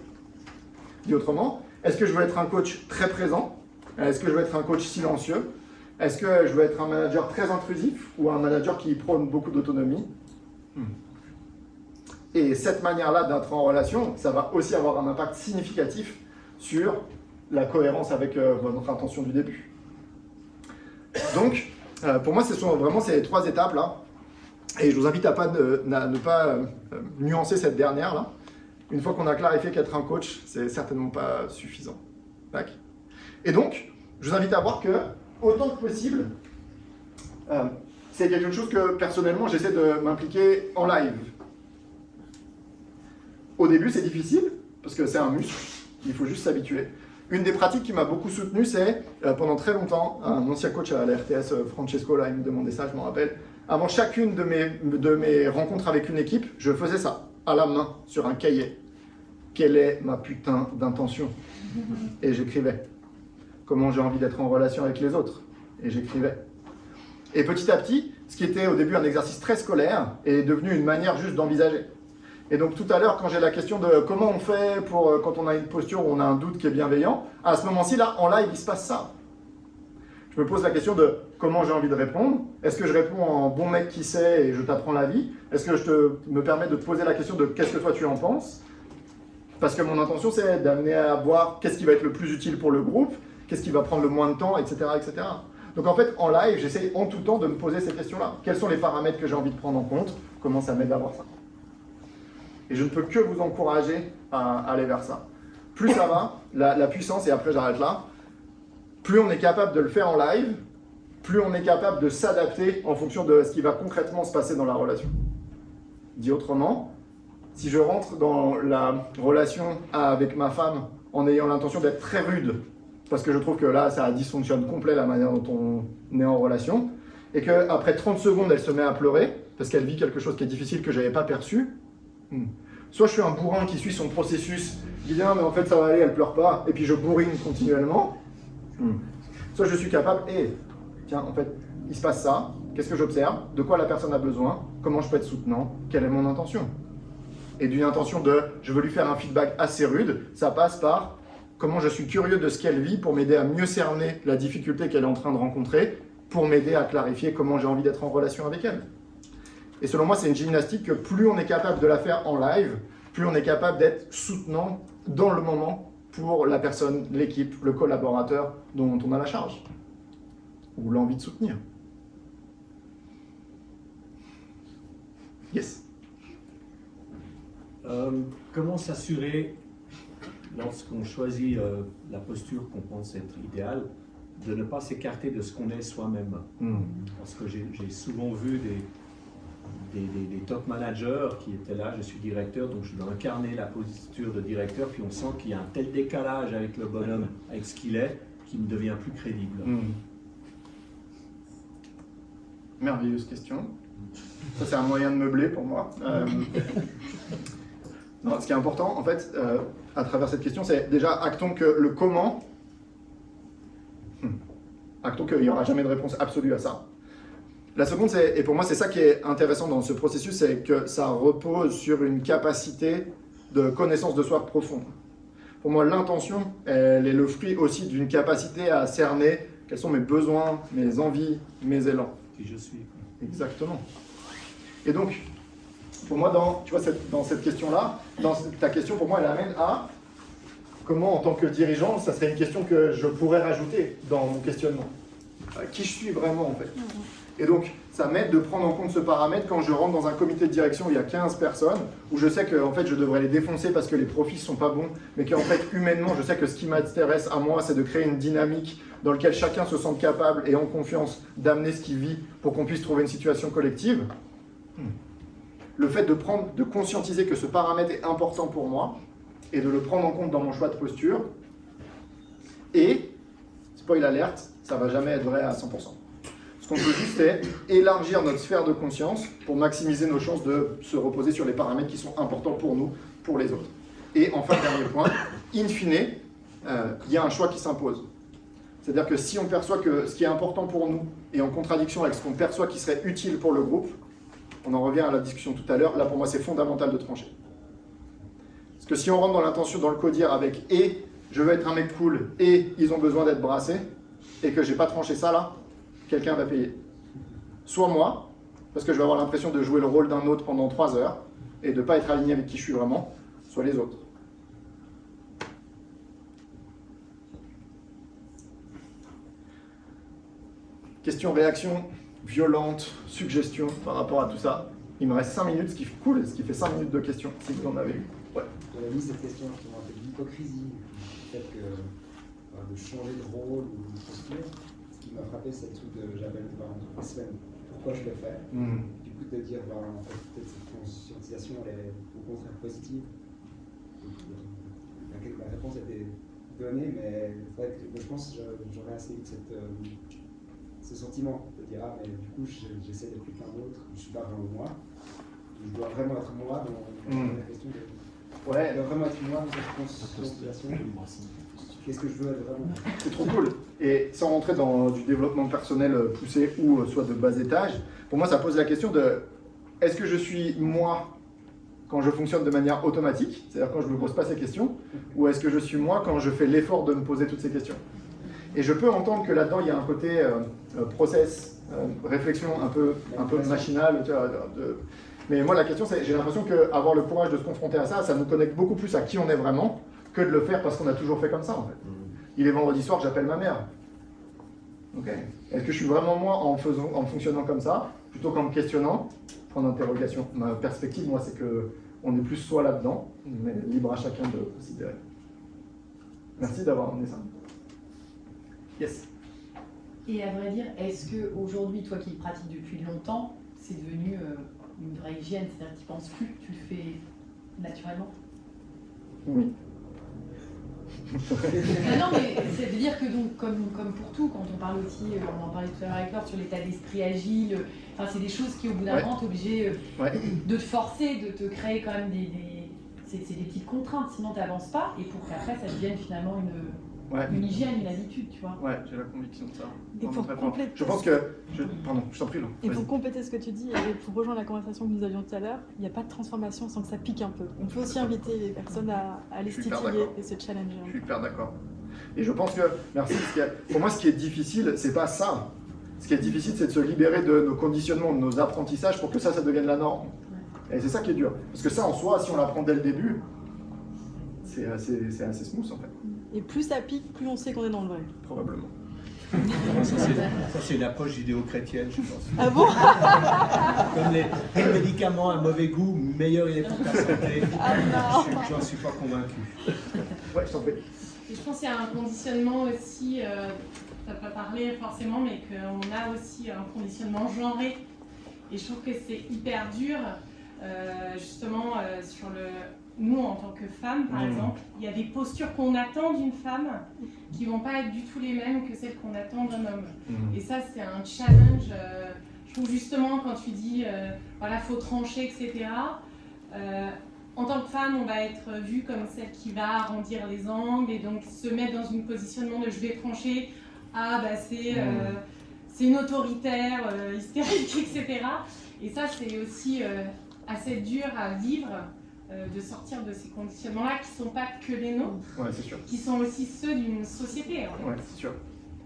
Dit autrement, est-ce que je veux être un coach très présent? Est-ce que je veux être un coach silencieux? Est-ce que je veux être un manager très intrusif ou un manager qui prône beaucoup d'autonomie? Et cette manière-là d'être en relation, ça va aussi avoir un impact significatif sur la cohérence avec votre intention du début. Donc, pour moi, ce sont vraiment ces 3 étapes-là. Et je vous invite à ne pas nuancer cette dernière-là. Une fois qu'on a clarifié qu'être un coach, c'est certainement pas suffisant. D'accord? Et donc, je vous invite à voir que, autant que possible, c'est quelque chose que personnellement j'essaie de m'impliquer en live. Au début, c'est difficile, parce que c'est un muscle, il faut juste s'habituer. Une des pratiques qui m'a beaucoup soutenu, c'est, pendant très longtemps, un ancien coach à la RTS, Francesco, là, il me demandait ça, je m'en rappelle. Avant chacune de mes rencontres avec une équipe, je faisais ça, à la main, sur un cahier. Quelle est ma putain d'intention? Et j'écrivais. Comment j'ai envie d'être en relation avec les autres? Et j'écrivais. Et petit à petit, ce qui était au début un exercice très scolaire est devenu une manière juste d'envisager. Et donc tout à l'heure, quand j'ai la question de comment on fait pour quand on a une posture où on a un doute qui est bienveillant, à ce moment-ci, là, en live, il se passe ça. Je me pose la question de comment j'ai envie de répondre. Est-ce que je réponds en bon mec qui sait et je t'apprends la vie? Est-ce que je me permets de te poser la question de qu'est-ce que toi tu en penses? Parce que mon intention, c'est d'amener à voir qu'est-ce qui va être le plus utile pour le groupe, qu'est-ce qui va prendre le moins de temps, etc., etc. Donc en fait, en live, j'essaie en tout temps de me poser ces questions-là. Quels sont les paramètres que j'ai envie de prendre en compte? Comment ça m'aide à voir ça? Et je ne peux que vous encourager à aller vers ça. Plus ça va, la puissance, et après j'arrête là, plus on est capable de le faire en live, plus on est capable de s'adapter en fonction de ce qui va concrètement se passer dans la relation. Dit autrement, si je rentre dans la relation avec ma femme en ayant l'intention d'être très rude, parce que je trouve que là, ça dysfonctionne complet la manière dont on est en relation, et qu'après 30 secondes, elle se met à pleurer, parce qu'elle vit quelque chose qui est difficile que je n'avais pas perçu, soit je suis un bourrin qui suit son processus, qui dit « mais en fait ça va aller, elle pleure pas », et puis je bourrine continuellement, soit je suis capable, tiens, en fait, il se passe ça, qu'est-ce que j'observe, de quoi la personne a besoin, comment je peux être soutenant, quelle est mon intention. Et d'une intention de « je veux lui faire un feedback assez rude », ça passe par comment je suis curieux de ce qu'elle vit pour m'aider à mieux cerner la difficulté qu'elle est en train de rencontrer, pour m'aider à clarifier comment j'ai envie d'être en relation avec elle. Et selon moi, c'est une gymnastique que plus on est capable de la faire en live, plus on est capable d'être soutenant dans le moment pour la personne, l'équipe, le collaborateur dont on a la charge, ou l'envie de soutenir. Yes. Comment s'assurer, lorsqu'on choisit la posture qu'on pense être idéale, de ne pas s'écarter de ce qu'on est soi-même? Parce que j'ai souvent vu des top managers qui étaient là, je suis directeur, donc je dois incarner la posture de directeur, puis on sent qu'il y a un tel décalage avec le bonhomme, avec ce qu'il est, qu'il ne devient plus crédible. Merveilleuse question. Ça, c'est un moyen de meubler pour moi. Non, ce qui est important, en fait, à travers cette question, c'est déjà actons que le comment, actons qu'il n'y aura jamais de réponse absolue à ça. La seconde, et pour moi c'est ça qui est intéressant dans ce processus, c'est que ça repose sur une capacité de connaissance de soi profonde. Pour moi, l'intention, elle est le fruit aussi d'une capacité à cerner quels sont mes besoins, mes envies, mes élans. Qui je suis. Exactement. Et donc, pour moi, dans cette question-là, ta question, pour moi, elle amène à comment, en tant que dirigeant, ça serait une question que je pourrais rajouter dans mon questionnement. Qui je suis vraiment, en fait. Et donc, ça m'aide de prendre en compte ce paramètre quand je rentre dans un comité de direction où il y a 15 personnes, où je sais que en fait, je devrais les défoncer parce que les profits ne sont pas bons, mais qu'en fait, humainement, je sais que ce qui m'intéresse à moi, c'est de créer une dynamique dans laquelle chacun se sente capable et en confiance d'amener ce qu'il vit pour qu'on puisse trouver une situation collective. Le fait de conscientiser que ce paramètre est important pour moi et de le prendre en compte dans mon choix de posture. Et, spoil alerte, ça ne va jamais être vrai à 100%. Ce qu'on veut juste, c'est élargir notre sphère de conscience pour maximiser nos chances de se reposer sur les paramètres qui sont importants pour nous, pour les autres. Et enfin, dernier point, in fine, il y a un choix qui s'impose. C'est-à-dire que si on perçoit que ce qui est important pour nous est en contradiction avec ce qu'on perçoit qui serait utile pour le groupe, on en revient à la discussion tout à l'heure, là pour moi c'est fondamental de trancher. Parce que si on rentre dans l'intention, dans le codir avec « et je veux être un mec cool » et « ils ont besoin d'être brassés » et que j'ai pas tranché ça là, quelqu'un va payer. Soit moi, parce que je vais avoir l'impression de jouer le rôle d'un autre pendant 3 heures et de ne pas être aligné avec qui je suis vraiment, soit les autres. Question, réaction, violente, suggestion par rapport à tout ça. Il me reste 5 minutes, ce qui fait cool, ce qui fait 5 minutes de questions, si vous en avez eu. Ouais. On a mis cette question justement un peu de l'hypocrisie, du fait que de changer de rôle ou de posture. Ce qui m'a frappé, c'est le truc de j'appelle par exemple toutes les semaines pourquoi je le fais. Du coup, de dire en fait, peut-être cette conscientisation elle est au contraire positive. La réponse était donnée, mais c'est vrai que je pense que j'aurais assez eu ce sentiment de dire ah mais du coup j'essaie d'être quelqu'un d'autre, je suis pas vraiment moi, je dois vraiment être moi dans la question de je dois vraiment être moi dans cette conscientisation. Qu'est-ce que je veux être vraiment? C'est trop cool. Et sans rentrer dans du développement personnel poussé ou soit de bas étage, pour moi ça pose la question de est-ce que je suis moi quand je fonctionne de manière automatique, c'est-à-dire quand je ne me pose pas ces questions, ou est-ce que je suis moi quand je fais l'effort de me poser toutes ces questions? Et je peux entendre que là-dedans il y a un côté process, réflexion un peu machinale. Mais moi la question c'est, j'ai l'impression qu'avoir le courage de se confronter à ça, ça nous connecte beaucoup plus à qui on est vraiment que de le faire parce qu'on a toujours fait comme ça en fait. Il est vendredi soir, j'appelle ma mère. Ok. Est-ce que je suis vraiment moi en fonctionnant comme ça, plutôt qu'en me questionnant? Point d'interrogation. Ma perspective, moi, c'est qu'on est plus soi là-dedans, mais libre à chacun de considérer. Merci d'avoir amené ça. Yes. Et à vrai dire, est-ce qu'aujourd'hui, toi qui le pratiques depuis longtemps, c'est devenu une vraie hygiène, c'est-à-dire que tu ne penses plus, tu le fais naturellement? Oui. Non, mais c'est-à-dire que donc, comme pour tout, quand on parle aussi, on en parlait tout à l'heure avec Laure, sur l'état d'esprit agile, enfin, c'est des choses qui au bout d'un moment, tu es obligé de te forcer, de te créer quand même c'est des petites contraintes, sinon tu n'avances pas, et pour qu'après ça devienne finalement une hygiène, une habitude, tu vois. Ouais, j'ai la conviction de ça. Et pour compléter, je pense que... Pardon, je t'en prie. Et pour compléter ce que tu dis, et pour rejoindre la conversation que nous avions tout à l'heure, il n'y a pas de transformation sans que ça pique un peu. On peut aussi inviter les personnes à les titiller et se challenger. Je suis hyper d'accord. Et je pense que, merci, pour moi ce qui est difficile, c'est pas ça. Ce qui est difficile, c'est de se libérer de nos conditionnements, de nos apprentissages pour que ça devienne la norme. Et c'est ça qui est dur. Parce que ça, en soi, si on l'apprend dès le début, c'est assez smooth en fait. Et plus ça pique, plus on sait qu'on est dans le vrai. Probablement. Ça, c'est une approche judéo-chrétienne, je pense. Ah bon? Comme les médicaments à mauvais goût, meilleur il est pour ta santé. Ah non. J'en suis pas convaincu. Ouais, je t'en prie. Et je pense qu'il y a un conditionnement aussi, tu n'as pas parlé forcément, mais qu'on a aussi un conditionnement genré. Et je trouve que c'est hyper dur, justement, sur le... Nous, en tant que femmes, par exemple, il y a des postures qu'on attend d'une femme qui ne vont pas être du tout les mêmes que celles qu'on attend d'un homme. Et ça, c'est un challenge. Je trouve justement, quand tu dis, voilà, faut trancher, etc., en tant que femme, on va être vue comme celle qui va arrondir les angles et donc se mettre dans un positionnement de je vais trancher. Ah, bah c'est une autoritaire, hystérique, etc. Et ça, c'est aussi assez dur à vivre, de sortir de ces conditionnements-là qui ne sont pas que les nôtres, c'est sûr. qui sont aussi ceux d'une société. En fait. Ouais, c'est sûr.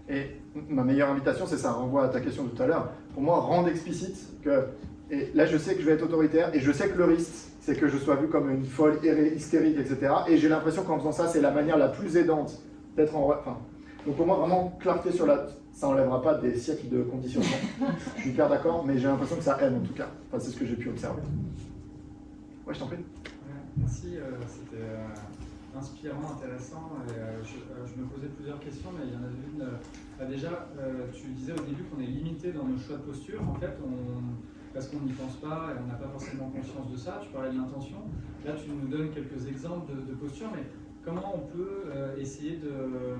Et ma meilleure invitation, c'est ça, renvoie à ta question de tout à l'heure. Pour moi, rendre explicite que, et là je sais que je vais être autoritaire, et je sais que le risque, c'est que je sois vu comme une folle, hystérique, etc. Et j'ai l'impression qu'en faisant ça, c'est la manière la plus aidante d'être en... Enfin, donc pour moi, vraiment, clarté sur la... Ça n'enlèvera pas des siècles de conditionnement. Je suis hyper d'accord, mais j'ai l'impression que ça aide en tout cas. Enfin, c'est ce que j'ai pu observer. Ouais, je t'en prie. Merci, c'était inspirant, intéressant. Et, je me posais plusieurs questions, mais il y en avait une. Déjà, tu disais au début qu'on est limité dans nos choix de posture. En fait, parce qu'on n'y pense pas et on n'a pas forcément conscience de ça. Tu parlais de l'intention. Là, tu nous donnes quelques exemples de postures, mais comment on peut essayer de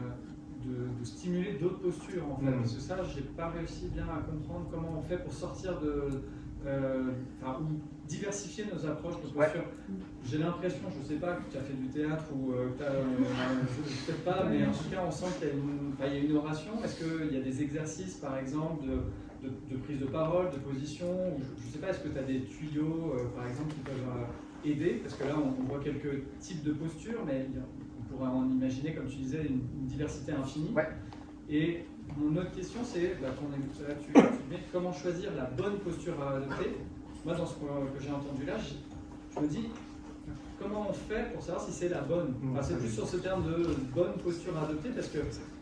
stimuler d'autres postures en fait, parce que ça, j'ai pas réussi bien à comprendre comment on fait pour sortir ou diversifier nos approches de posture. J'ai l'impression, je sais pas, que tu as fait du théâtre ou peut-être pas, mais en tout cas, on sent qu'il y a une oration. Est-ce qu'il y a des exercices, par exemple, de prise de parole, de position, ou je sais pas, est-ce que tu as des tuyaux, par exemple, qui peuvent aider, parce que là, on voit quelques types de postures, mais on pourrait en imaginer, comme tu disais, une diversité infinie. Et mon autre question, c'est, tu dis comment choisir la bonne posture à adopter. Moi, dans ce que j'ai entendu là, je me dis, comment on fait pour savoir si c'est la bonne? C'est plus sur ce terme de bonne posture à adopter, parce que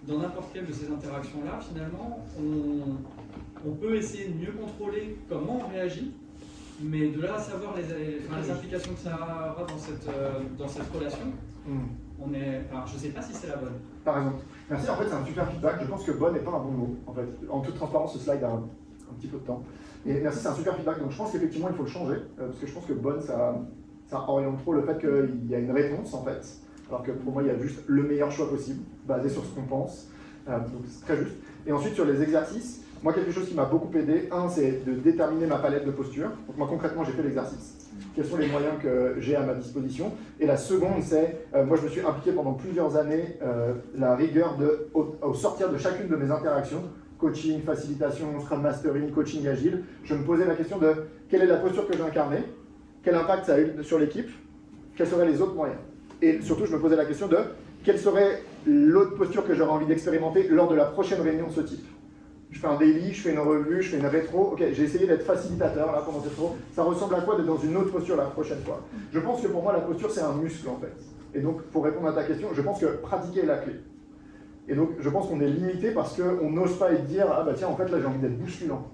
dans n'importe quelle de ces interactions-là, finalement, on peut essayer de mieux contrôler comment on réagit, mais de là à savoir les implications que ça aura dans cette relation, je ne sais pas si c'est la bonne. T'as raison. Merci, en fait c'est un super feedback. Je pense que bonne n'est pas un bon mot. En fait, en toute transparence, ce slide a un petit peu de temps. Et merci, c'est un super feedback. Donc je pense qu'effectivement il faut le changer, parce que je pense que bonne, ça oriente trop le fait qu'il y a une réponse en fait, alors que pour moi il y a juste le meilleur choix possible, basé sur ce qu'on pense. Donc c'est très juste. Et ensuite sur les exercices, moi quelque chose qui m'a beaucoup aidé, c'est de déterminer ma palette de postures. Donc moi concrètement j'ai fait l'exercice. Quels sont les moyens que j'ai à ma disposition? Et la seconde, c'est, moi je me suis impliqué pendant plusieurs années, la rigueur au sortir de chacune de mes interactions, coaching, facilitation, scrum mastering, coaching agile, je me posais la question de quelle est la posture que j'ai incarnée, quel impact ça a eu sur l'équipe, quels seraient les autres moyens. Et surtout, je me posais la question de quelle serait l'autre posture que j'aurais envie d'expérimenter lors de la prochaine réunion de ce type. Je fais un daily, je fais une revue, je fais une rétro. Ok, j'ai essayé d'être facilitateur là pendant cette rétro. Ça ressemble à quoi d'être dans une autre posture la prochaine fois? Je pense que pour moi, la posture, c'est un muscle en fait. Et donc, pour répondre à ta question, je pense que pratiquer est la clé. Et donc, je pense qu'on est limité parce qu'on n'ose pas y dire, ah bah tiens, en fait, là, j'ai envie d'être bousculant.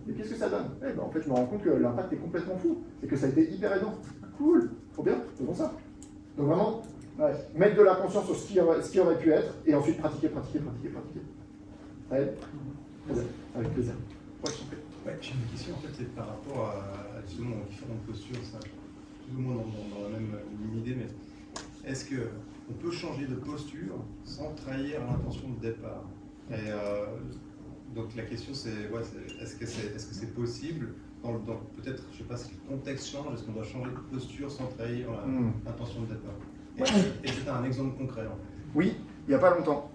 Et qu'est-ce que ça donne? En fait, je me rends compte que l'impact est complètement fou et que ça a été hyper aidant. Cool, trop bien, faisons ça. Donc vraiment, mettre de la conscience sur ce qui aurait pu être et ensuite pratiquer. Ça aide? Avec plaisir. J'ai une question, en fait, c'est par rapport à justement aux différentes postures, ça, plus ou moins dans la même idée, mais est-ce qu'on peut changer de posture sans trahir l'intention de départ? Et donc la question c'est, est-ce que c'est possible peut-être, je ne sais pas si le contexte change, est-ce qu'on doit changer de posture sans trahir l'intention de départ? Et c'est un exemple concret en fait. Oui, il n'y a pas longtemps.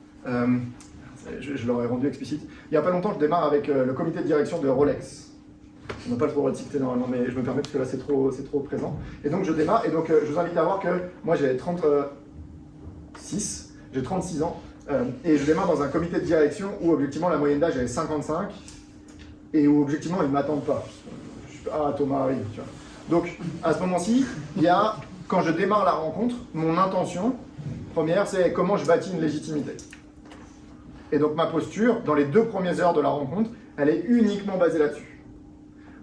Je l'aurais rendu explicite. Il n'y a pas longtemps, je démarre avec le comité de direction de Rolex. On n'a pas le droit de citer normalement, mais je me permets parce que là c'est trop présent. Et donc je démarre, et donc je vous invite à voir que moi j'ai 36 ans, et je démarre dans un comité de direction où objectivement la moyenne d'âge est 55, et où objectivement ils ne m'attendent pas. Thomas arrive, tu vois. Donc à ce moment-ci, il y a, quand je démarre la rencontre, mon intention première c'est comment je bâtis une légitimité. Et donc ma posture, dans les 2 premières heures de la rencontre, elle est uniquement basée là-dessus.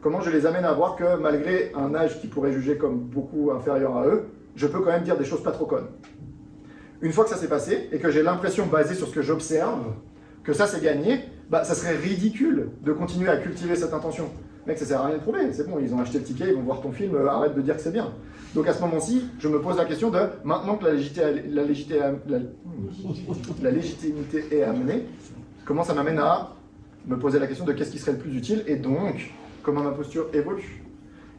Comment je les amène à voir que malgré un âge qu'ils pourraient juger comme beaucoup inférieur à eux, je peux quand même dire des choses pas trop connes. Une fois que ça s'est passé, et que j'ai l'impression, basée sur ce que j'observe, que ça c'est gagné, ça serait ridicule de continuer à cultiver cette intention. Mec, ça sert à rien de prouver, c'est bon, ils ont acheté le ticket, ils vont voir ton film, arrête de dire que c'est bien. Donc à ce moment-ci, je me pose la question de, maintenant que la légitimité est amenée, comment ça m'amène à me poser la question de qu'est-ce qui serait le plus utile, et donc, comment ma posture évolue.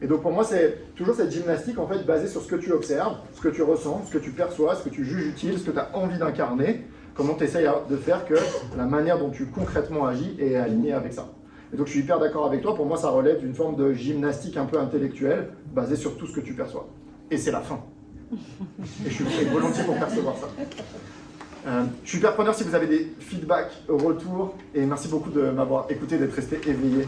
Et donc pour moi, c'est toujours cette gymnastique en fait basée sur ce que tu observes, ce que tu ressens, ce que tu perçois, ce que tu juges utile, ce que tu as envie d'incarner, comment tu essayes de faire que la manière dont tu concrètement agis est alignée avec ça. Et donc je suis hyper d'accord avec toi, pour moi ça relève d'une forme de gymnastique un peu intellectuelle, basée sur tout ce que tu perçois. Et c'est la fin. Et je suis prêt volontiers pour percevoir ça. Je suis hyper preneur si vous avez des feedbacks, retours, et merci beaucoup de m'avoir écouté, d'être resté éveillé.